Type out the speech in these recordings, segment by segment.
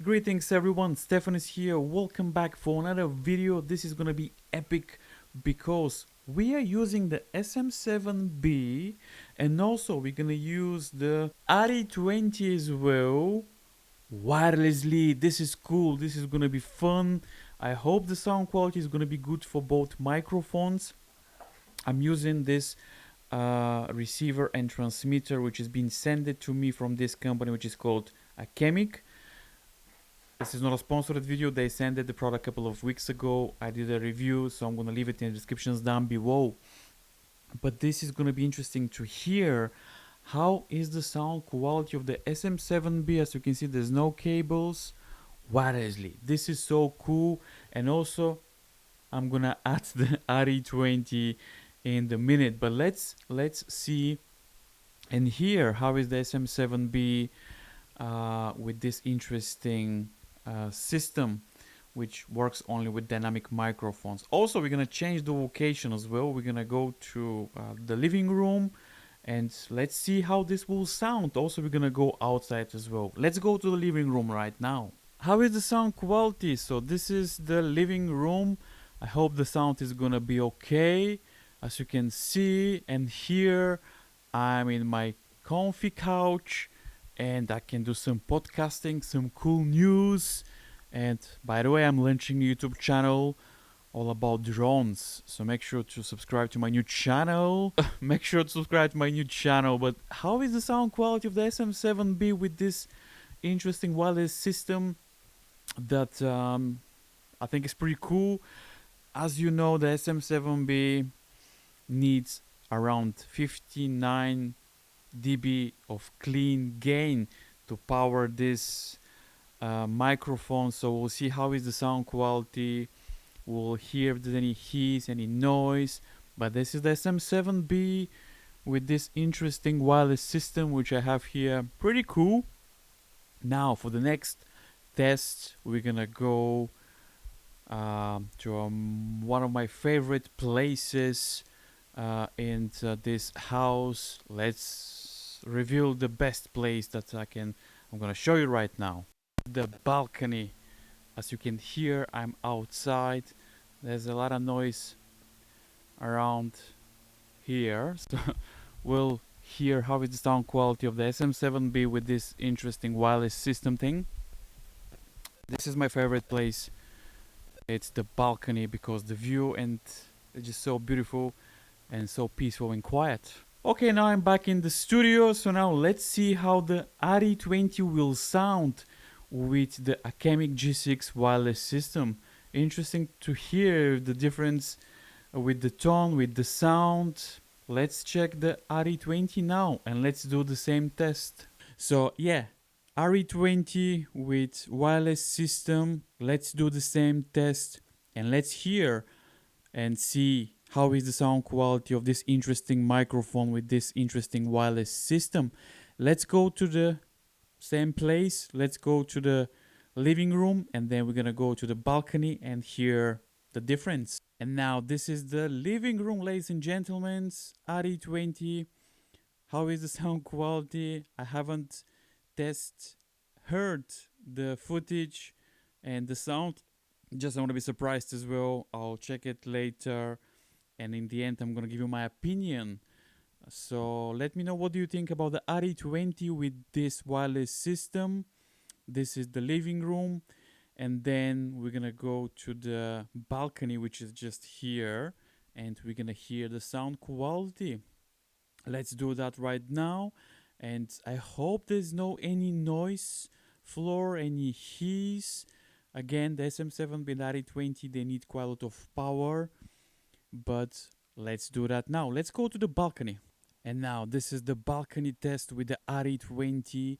Greetings everyone, Stefan is here. Welcome back for another video. This is gonna be epic because we are using the SM7B and also we're gonna use the RE20 as well wirelessly. This is cool, this is gonna be fun. I hope the sound quality is gonna be good for both microphones. I'm using this receiver and transmitter which has been sent to me from this company which is called ACEMIC. This is not a sponsored video. They sent the product a couple of weeks ago. I did a review, so I'm gonna leave it in the descriptions down below. But this is gonna be interesting to hear. How is the sound quality of the SM7B? As you can see, there's no cables. Wirelessly. This is so cool. And also, I'm gonna add the RE20 in the minute. But let's see and hear how is the SM7B with this interesting system which works only with dynamic microphones. Also, we're gonna change the location as well. We're gonna go to the living room and let's see how this will sound. Also, we're gonna go outside as well. Let's go to the living room right now. How is the sound quality? So this is the living room. I hope the sound is gonna be okay. As you can see and hear, I'm in my comfy couch and I can do some podcasting, some cool news. And by the way, I'm launching a YouTube channel all about drones, so make sure to subscribe to my new channel. Make sure to subscribe to my new channel. But how is the sound quality of the SM7B with this interesting wireless system that I think is pretty cool? As you know, the SM7B needs around 59 dB of clean gain to power this microphone. So we'll see how is the sound quality. We'll hear if there's any hiss, any noise. But this is the SM7B with this interesting wireless system which I have here. Pretty cool. Now for the next test, we're gonna go to one of my favorite places in this house. Let's reveal the best place that I'm gonna show you right now. The balcony. As you can hear, I'm outside. There's a lot of noise around here, so we'll hear how is the sound quality of the SM7B with this interesting wireless system thing. This is my favorite place. It's the balcony because the view and it's just so beautiful and so peaceful and quiet. Okay, now I'm back in the studio, so now let's see how the RE20 will sound with the ACEMIC G6 wireless system. Interesting to hear the difference with the tone, with the sound. Let's check the RE20 now and let's do the same test. So yeah, RE20 with wireless system. Let's do the same test and let's hear and see how is the sound quality of this interesting microphone with this interesting wireless system. Let's go to the same place. Let's go to the living room and then we're gonna go to the balcony and hear the difference. And now this is the living room, ladies and gentlemen. RE20. How is the sound quality? I haven't heard the footage and the sound. Just I want to be surprised as well. I'll check it later and in the end I'm gonna give you my opinion. So let me know what do you think about the RE20 with this wireless system. This is the living room and then we're gonna go to the balcony which is just here and we're gonna hear the sound quality. Let's do that right now and I hope there's no any noise floor, any hiss. Again, the SM7B and RE20, they need quite a lot of power, but let's do that now. Let's go to the balcony. And now this is the balcony test with the RE20.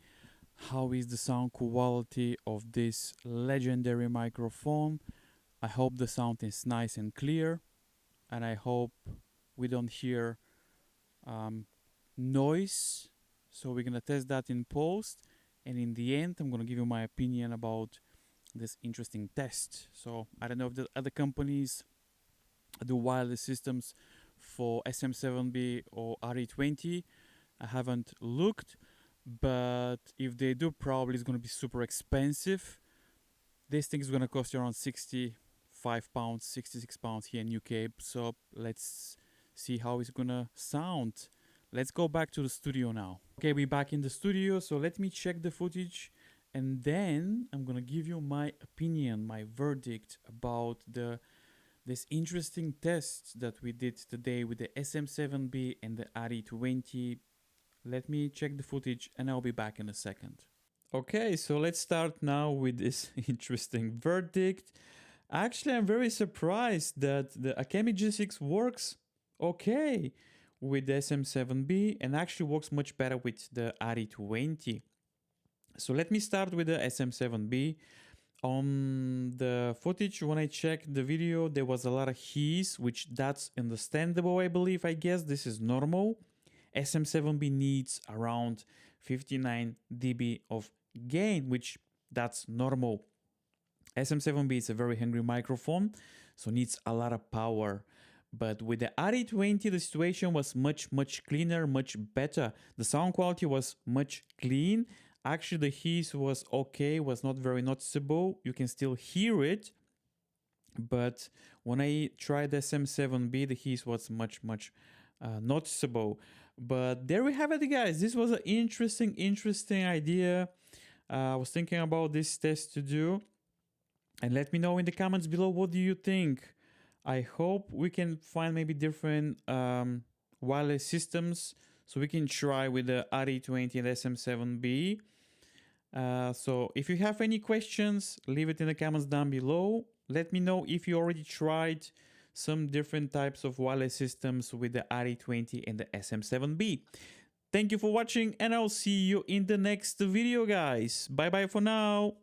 How is the sound quality of this legendary microphone? I hope the sound is nice and clear and I hope we don't hear noise. So we're gonna test that in post and in the end I'm gonna give you my opinion about this interesting test. So I don't know if the other companies do wireless systems for SM7B or RE20. I haven't looked, but if they do, probably it's going to be super expensive. This thing is gonna cost you around 65 pounds, 66 pounds here in UK. So let's see how it's gonna sound. Let's go back to the studio now. Okay, we're back in the studio, so let me check the footage and then I'm gonna give you my opinion, my verdict about this interesting test that we did today with the SM7B and the RE20. Let me check the footage and I'll be back in a second. Okay, so let's start now with this interesting verdict. Actually, I'm very surprised that the ACEMIC G6 works okay with the SM7B and actually works much better with the RE20. So let me start with the SM7B. On the footage, when I checked the video, there was a lot of hiss, which that's understandable, I believe. I guess this is normal. SM7B needs around 59 dB of gain, which that's normal. SM7B is a very hungry microphone, so needs a lot of power. But with the RE20, the situation was much cleaner, much better. The sound quality was much clean. Actually, the hiss was okay, was not very noticeable. You can still hear it. But when I tried the SM7B, the hiss was much noticeable. But there we have it, guys. This was an interesting idea. I was thinking about this test to do. And let me know in the comments below, what do you think? I hope we can find maybe different wireless systems so we can try with the RE20 and SM7B. So if you have any questions, leave it in the comments down below. Let me know if you already tried some different types of wireless systems with the RE20 and the SM7B. Thank you for watching and I'll see you in the next video, guys. Bye bye for now.